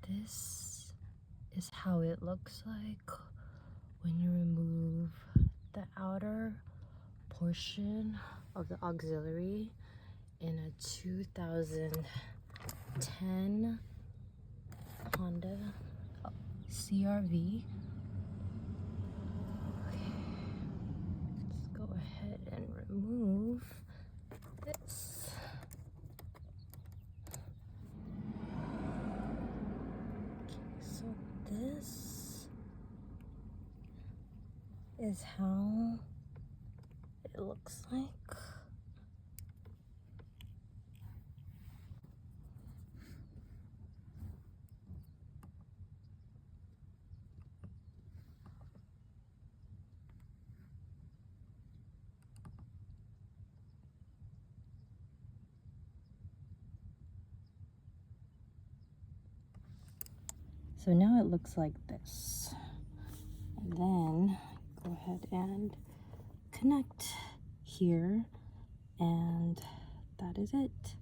this is how it looks like when you remove the outer portion of the auxiliary in a 2010 Honda CRV. Okay, let's go ahead and remove this. Okay, so this is how it looks like. So now it looks like this. And then go ahead and connect here, and that is it.